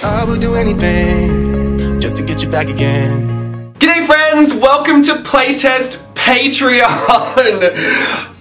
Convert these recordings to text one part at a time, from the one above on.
I would do anything just to get you back again. G'day friends, welcome to Playtest Patreon.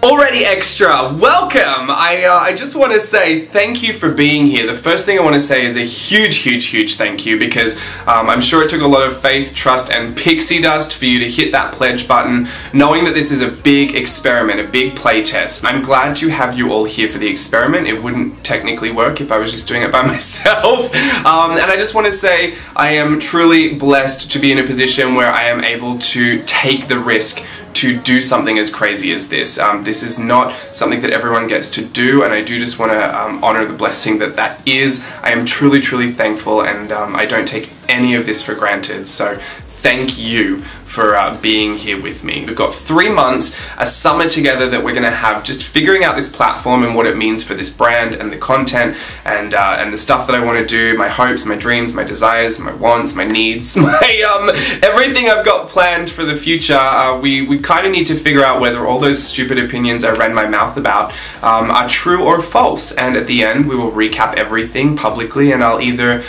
Already extra, welcome! I just want to say thank you for being here. The first thing I want to say is a huge thank you because I'm sure it took a lot of faith, trust and pixie dust for you to hit that pledge button, knowing that this is a big experiment, a big playtest. I'm glad to have you all here for the experiment. It wouldn't technically work if I was just doing it by myself. And I just want to say I am truly blessed to be in a position where I am able to take the risk to do something as crazy as this. This is not something that everyone gets to do, and I do just want to honor the blessing that that is. I am truly thankful, and I don't take any of this for granted, so thank you for being here with me. We've got 3 months, a summer together that we're going to have just figuring out this platform and what it means for this brand and the content and the stuff that I want to do, my hopes, my dreams, my desires, my wants, my needs, my everything I've got planned for the future. We kind of need to figure out whether all those stupid opinions I ran my mouth about are true or false, and at the end we will recap everything publicly, and I'll either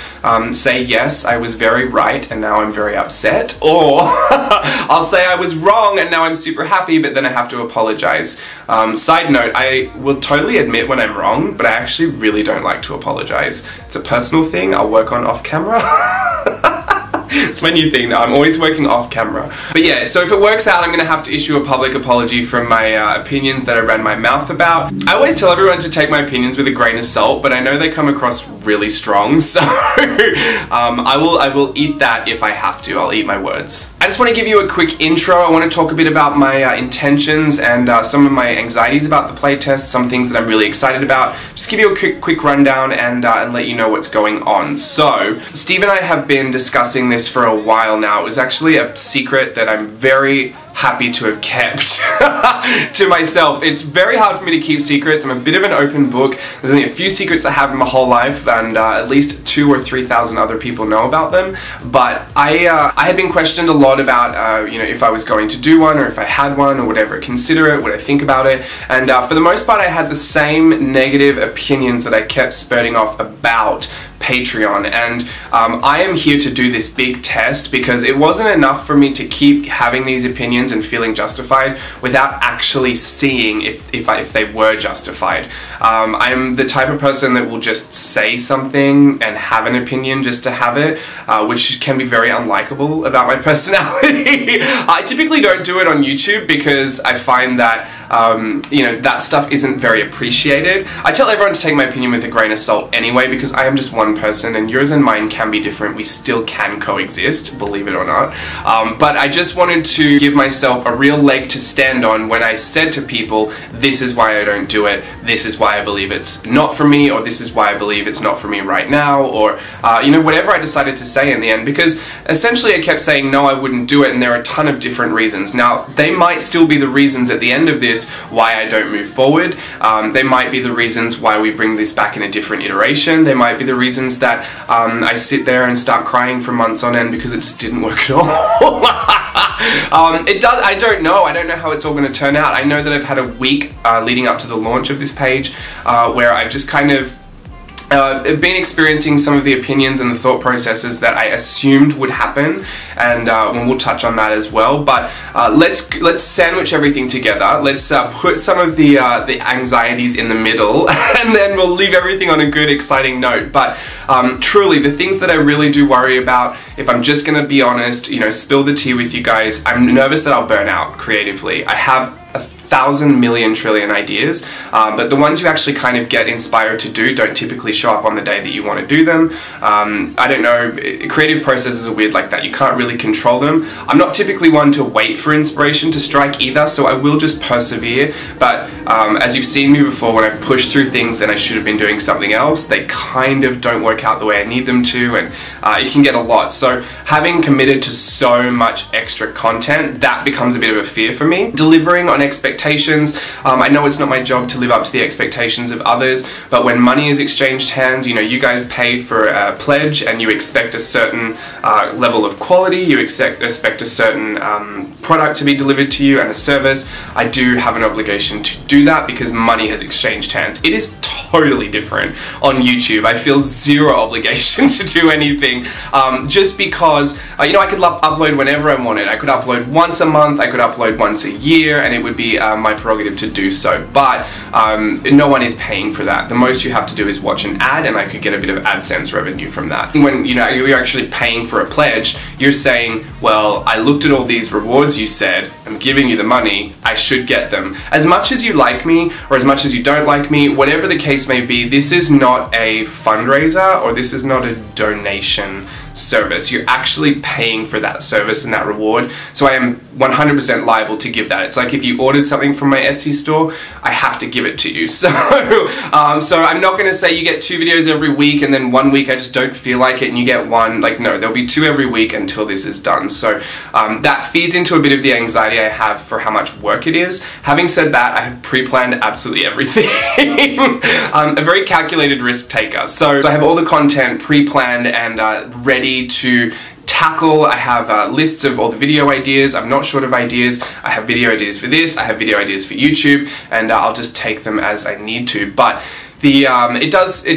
say yes, I was very right and now I'm very upset, or I'll say I was wrong and now I'm super happy, but then I have to apologize. Side note, I will totally admit when I'm wrong, but I actually really don't like to apologize. It's a personal thing I'll work on off camera. It's my new thing now, I'm always working off camera. But yeah, so if it works out, I'm gonna have to issue a public apology from my opinions that I ran my mouth about. I always tell everyone to take my opinions with a grain of salt, but I know they come across really strong, so I will eat that if I have to. I'll eat my words. I just want to give you a quick intro. I want to talk a bit about my intentions and some of my anxieties about the playtest, some things that I'm really excited about. Just give you a quick rundown and let you know what's going on. So, Steve and I have been discussing this for a while now. It was actually a secret that I'm very happy to have kept to myself. It's very hard for me to keep secrets. I'm a bit of an open book. There's only a few secrets I have in my whole life, and at least 2,000 or 3,000 other people know about them. But I had been questioned a lot about you know, if I was going to do one or if I had one or whatever, consider it, what I think about it. And for the most part, I had the same negative opinions that I kept spurting off about Patreon, and I am here to do this big test because it wasn't enough for me to keep having these opinions and feeling justified without actually seeing if they were justified. I'm the type of person that will just say something and have an opinion just to have it, which can be very unlikable about my personality. I typically don't do it on YouTube because I find that you know, that stuff isn't very appreciated. I tell everyone to take my opinion with a grain of salt anyway because I am just one person and yours and mine can be different. We still can coexist, believe it or not. But I just wanted to give myself a real leg to stand on when I said to people, this is why I don't do it, this is why I believe it's not for me, or this is why I believe it's not for me right now, or you know, whatever I decided to say in the end, because essentially I kept saying no, I wouldn't do it, and there are a ton of different reasons. Now, they might still be the reasons at the end of this why I don't move forward. They might be the reasons why we bring this back in a different iteration. They might be the reasons that I sit there and start crying for months on end because it just didn't work at all. I don't know how it's all going to turn out. I know that I've had a week leading up to the launch of this page where I've just kind of been experiencing some of the opinions and the thought processes that I assumed would happen, and we'll touch on that as well. But let's sandwich everything together. Let's put some of the anxieties in the middle, and then we'll leave everything on a good, exciting note. But truly, the things that I really do worry about, if I'm just gonna be honest, you know, spill the tea with you guys, I'm nervous that I'll burn out creatively. I have 1,000 million trillion ideas, but the ones you actually kind of get inspired to do don't typically show up on the day that you want to do them. I don't know, creative processes are weird like that. You can't really control them. I'm not typically one to wait for inspiration to strike either, so I will just persevere, but as you've seen me before, when I've pushed through things and I should have been doing something else, they kind of don't work out the way I need them to, and it can get a lot. So having committed to so much extra content, that becomes a bit of a fear for me. Delivering on expectations, I know it's not my job to live up to the expectations of others, but when money is exchanged hands, you know, you guys paid for a pledge and you expect a certain level of quality, you expect a certain product to be delivered to you and a service. I do have an obligation to do that because money has exchanged hands. It is totally different on YouTube. I feel zero obligation to do anything, just because, you know, I could upload whenever I wanted. I could upload once a month, I could upload once a year, and it would be my prerogative to do so. But no one is paying for that. The most you have to do is watch an ad, and I could get a bit of AdSense revenue from that. When, you know, you're actually paying for a pledge, you're saying, well, I looked at all these rewards you said, I'm giving you the money, I should get them. As much as you like me, or as much as you don't like me, whatever the case may be, this is not a fundraiser, or this is not a donation service. You're actually paying for that service and that reward, so I am 100% liable to give that. It's like if you ordered something from my Etsy store, I have to give it to you. So so I'm not going to say you get 2 videos every week and then 1 week I just don't feel like it and you get 1. Like, no, there'll be 2 every week until this is done. So that feeds into a bit of the anxiety I have for how much work it is. Having said that, I have pre-planned absolutely everything. I'm a very calculated risk taker. So I have all the content pre-planned and ready to tackle. I have lists of all the video ideas. I'm not short of ideas. I have video ideas for this, I have video ideas for YouTube, and I'll just take them as I need to. But the, it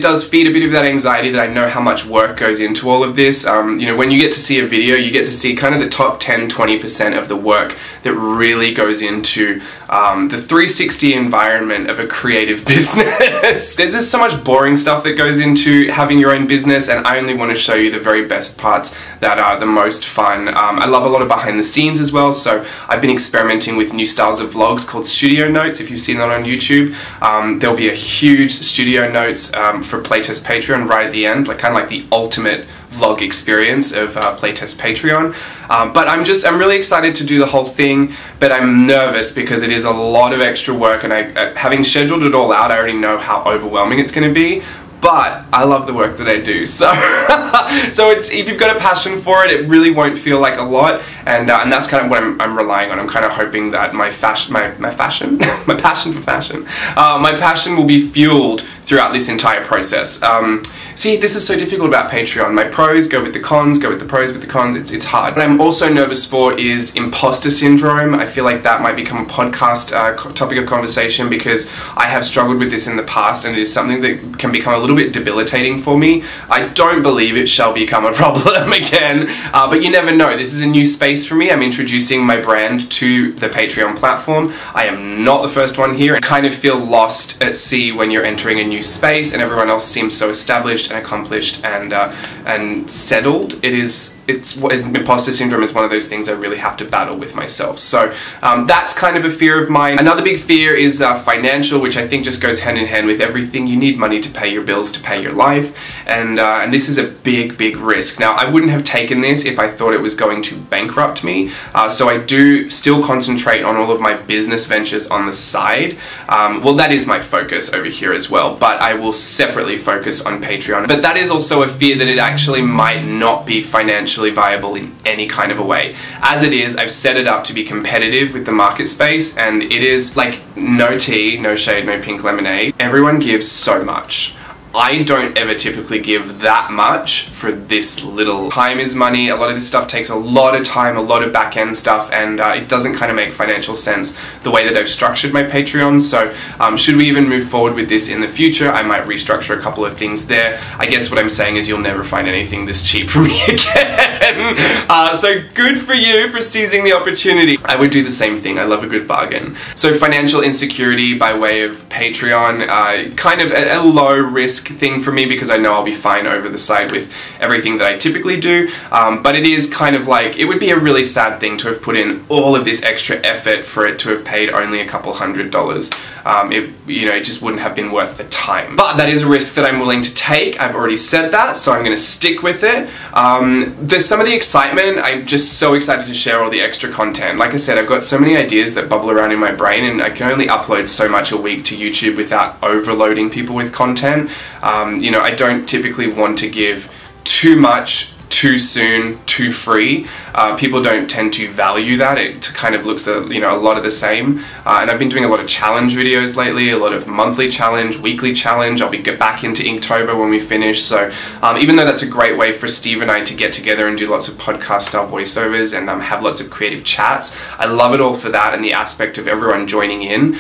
does feed a bit of that anxiety that I know how much work goes into all of this. You know, when you get to see a video, you get to see kind of the top 10-20% of the work that really goes into the 360 environment of a creative business. There's just so much boring stuff that goes into having your own business, and I only want to show you the very best parts that are the most fun. I love a lot of behind the scenes as well, so I've been experimenting with new styles of vlogs called Studio Notes. If you've seen that on YouTube, there'll be a huge Studio Notes for Playtest Patreon right at the end, like kind of like the ultimate vlog experience of Playtest Patreon. But I'm really excited to do the whole thing, but I'm nervous because it is a lot of extra work, and having scheduled it all out, I already know how overwhelming it's going to be. But I love the work that I do, so so it's, if you've got a passion for it, it really won't feel like a lot, and that's kind of what I'm relying on. I'm kind of hoping that my passion for fashion, my passion will be fueled throughout this entire process. See, this is so difficult about Patreon. My pros go with the cons, go with the pros with the cons. It's hard. What I'm also nervous for is imposter syndrome. I feel like that might become a podcast topic of conversation, because I have struggled with this in the past, and it is something that can become a little bit debilitating for me. I don't believe it shall become a problem again, but you never know. This is a new space for me. I'm introducing my brand to the Patreon platform. I am not the first one here. I kind of feel lost at sea when you're entering a new space and everyone else seems so established and accomplished and settled. Imposter syndrome is one of those things I really have to battle with myself. So that's kind of a fear of mine. Another big fear is financial, which I think just goes hand in hand with everything. You need money to pay your bills, to pay your life, and this is a big risk. Now, I wouldn't have taken this if I thought it was going to bankrupt me, so I do still concentrate on all of my business ventures on the side. Well, that is my focus over here as well, but I will separately focus on Patreon. But that is also a fear that it actually might not be financially viable in any kind of a way. As it is, I've set it up to be competitive with the market space, and it is like no tea, no shade, no pink lemonade. Everyone gives so much. I don't ever typically give that much for this little. Time is money. A lot of this stuff takes a lot of time, a lot of back-end stuff, and it doesn't kind of make financial sense the way that I've structured my Patreon. So should we even move forward with this in the future, I might restructure a couple of things there. I guess what I'm saying is you'll never find anything this cheap from me again. So good for you for seizing the opportunity. I would do the same thing. I love a good bargain. So financial insecurity by way of Patreon, kind of a low risk thing for me, because I know I'll be fine over the side with everything that I typically do, but it is kind of like, it would be a really sad thing to have put in all of this extra effort for it to have paid only a couple $100. It just wouldn't have been worth the time. But that is a risk that I'm willing to take. I've already said that, so I'm going to stick with it. There's some of the excitement. I'm just so excited to share all the extra content. Like I said, I've got so many ideas that bubble around in my brain, and I can only upload so much a week to YouTube without overloading people with content. I don't typically want to give too much too soon, too free. People don't tend to value that. It kind of looks a lot of the same. And I've been doing a lot of challenge videos lately, a lot of monthly challenge, weekly challenge. I'll be get back into Inktober when we finish. So even though that's a great way for Steve and I to get together and do lots of podcast style voiceovers and have lots of creative chats, I love it all for that and the aspect of everyone joining in.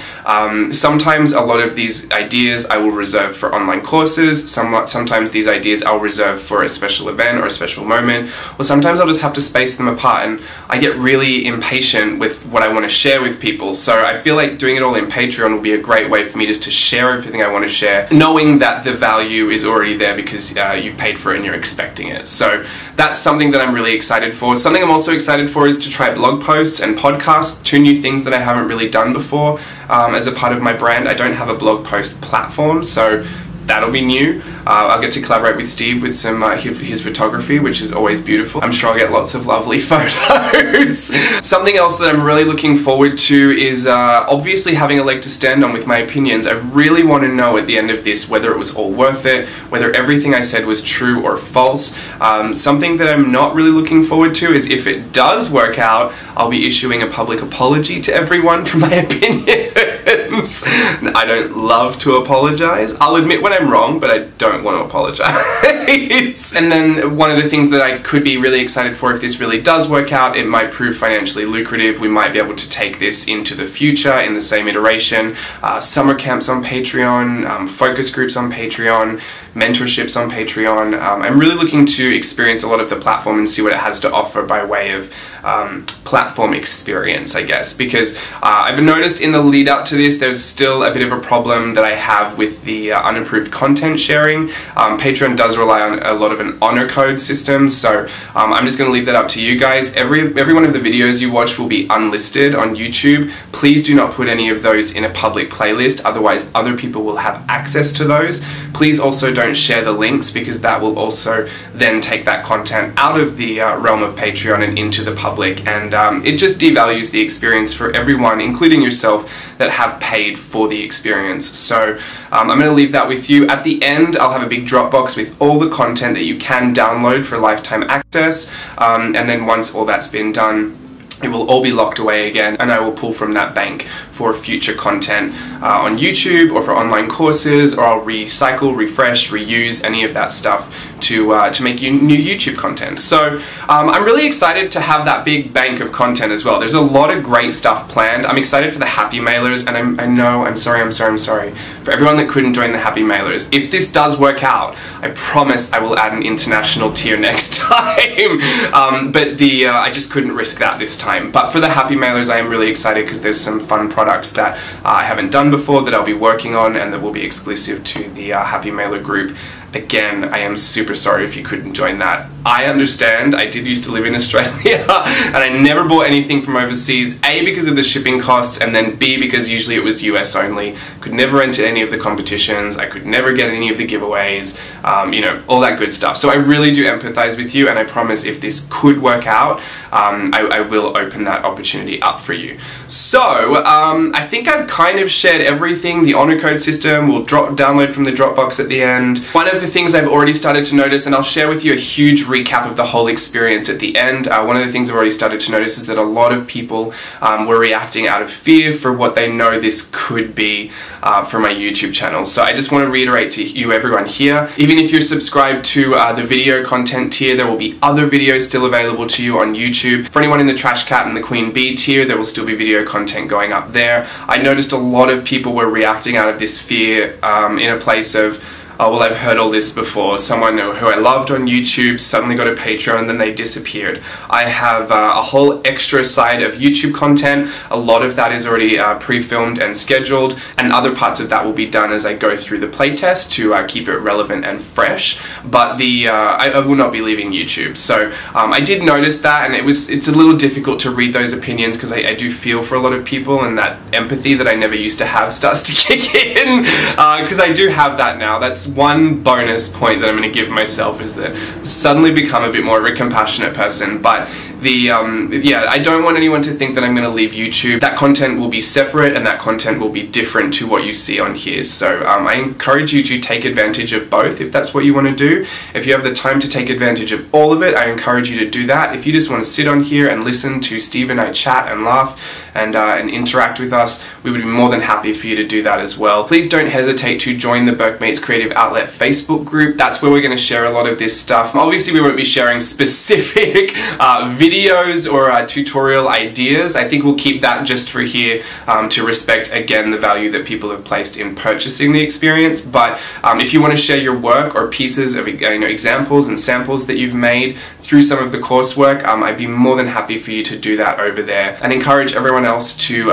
Sometimes a lot of these ideas I will reserve for online courses. Sometimes these ideas I'll reserve for a special event or a special moment, or sometimes I'll just have to space them apart, and I get really impatient with what I want to share with people. So I feel like doing it all in Patreon will be a great way for me just to share everything I want to share, knowing that the value is already there because you've paid for it and you're expecting it. So that's something that I'm really excited for. Something I'm also excited for is to try blog posts and podcasts, two new things that I haven't really done before as a part of my brand. I don't have a blog post platform, so that'll be new. I'll get to collaborate with Steve with some his photography, which is always beautiful. I'm sure I'll get lots of lovely photos. Something else that I'm really looking forward to is obviously having a leg to stand on with my opinions. I really want to know at the end of this whether it was all worth it, whether everything I said was true or false. Something that I'm not really looking forward to is if it does work out, I'll be issuing a public apology to everyone for my opinions. I don't love to apologize. I'll admit when I'm wrong, but I don't want to apologize. And then one of the things that I could be really excited for if this really does work out, it might prove financially lucrative. We might be able to take this into the future in the same iteration. Summer camps on Patreon, focus groups on Patreon, mentorships on Patreon. I'm really looking to experience a lot of the platform and see what it has to offer by way of platform experience, I guess, because I've noticed in the lead up to this there's still a bit of a problem that I have with the unapproved content sharing. Patreon does rely on a lot of an honor code system, so I'm just going to leave that up to you guys. Every one of the videos you watch will be unlisted on YouTube. Please do not put any of those in a public playlist, otherwise other people will have access to those. Please also don't share the links, because that will also then take that content out of the realm of Patreon and into the public, and it just devalues the experience for everyone, including yourself, that have paid for the experience. So I'm going to leave that with you. At the end, I'll have a big Dropbox with all the content that you can download for lifetime access, and then once all that's been done, it will all be locked away again, and I will pull from that bank for future content on YouTube or for online courses, or I'll recycle, refresh, reuse any of that stuff to make you new YouTube content. So I'm really excited to have that big bank of content as well. There's a lot of great stuff planned. I'm excited for the Happy Mailers, and I'm sorry for everyone that couldn't join the Happy Mailers. If this does work out, I promise I will add an international tier next time. But I just couldn't risk that this time. But for the Happy Mailers, I am really excited because there's some fun products that I haven't done before that I'll be working on and that will be exclusive to the Happy Mailer group. Again, I am super sorry if you couldn't join that. I understand. I did used to live in Australia and I never bought anything from overseas, A, because of the shipping costs, and then B, because usually it was US only. Could never enter any of the competitions. I could never get any of the giveaways, you know, all that good stuff. So I really do empathize with you, and I promise if this could work out, I will open that opportunity up for you. So I think I've kind of shared everything. The honor code system will download from the Dropbox at the end. One of the things I've already started to notice, and I'll share with you a huge recap of the whole experience at the end. One of the things I've already started to notice is that a lot of people were reacting out of fear for what they know this could be for my YouTube channel. So I just want to reiterate to you, everyone here, even if you're subscribed to the video content tier, there will be other videos still available to you on YouTube. For anyone in the Trash Cat and the Queen Bee tier, there will still be video content going up there. I noticed a lot of people were reacting out of this fear in a place of, oh, well, I've heard all this before. Someone who I loved on YouTube suddenly got a Patreon and then they disappeared. I have a whole extra side of YouTube content. A lot of that is already pre-filmed and scheduled, and other parts of that will be done as I go through the playtest to keep it relevant and fresh. But I will not be leaving YouTube. So I did notice that, and it's a little difficult to read those opinions because I do feel for a lot of people, and that empathy that I never used to have starts to kick in, because I do have that now. That's one bonus point that I'm going to give myself, is that I've suddenly become a bit more of a compassionate person. But yeah, I don't want anyone to think that I'm going to leave YouTube. That content will be separate and that content will be different to what you see on here. So I encourage you to take advantage of both if that's what you want to do. If you have the time to take advantage of all of it, I encourage you to do that. If you just want to sit on here and listen to Steve and I chat and laugh and interact with us, we would be more than happy for you to do that as well. Please don't hesitate to join the Berkmates Creative Outlet Facebook group. That's where we're going to share a lot of this stuff. Obviously, we won't be sharing specific videos or tutorial ideas. I think we'll keep that just for here to respect, again, the value that people have placed in purchasing the experience. But if you want to share your work or pieces of examples and samples that you've made through some of the coursework, I'd be more than happy for you to do that over there, and encourage everyone else to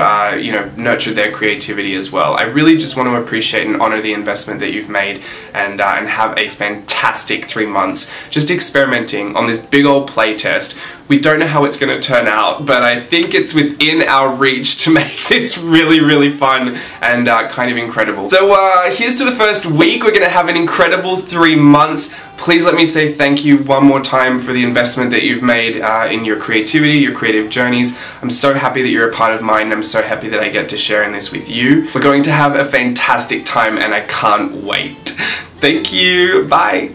nurture their creativity as well. I really just want to appreciate and honor the investment that you've made, and have a fantastic 3 months just experimenting on this big old playtest. We don't know how it's going to turn out, but I think it's within our reach to make this really, really fun and kind of incredible. So here's to the first week. We're going to have an incredible 3 months. Please let me say thank you one more time for the investment that you've made in your creativity, your creative journeys. I'm so happy that you're a part of mine. I'm so happy that I get to share in this with you. We're going to have a fantastic time and I can't wait. Thank you. Bye.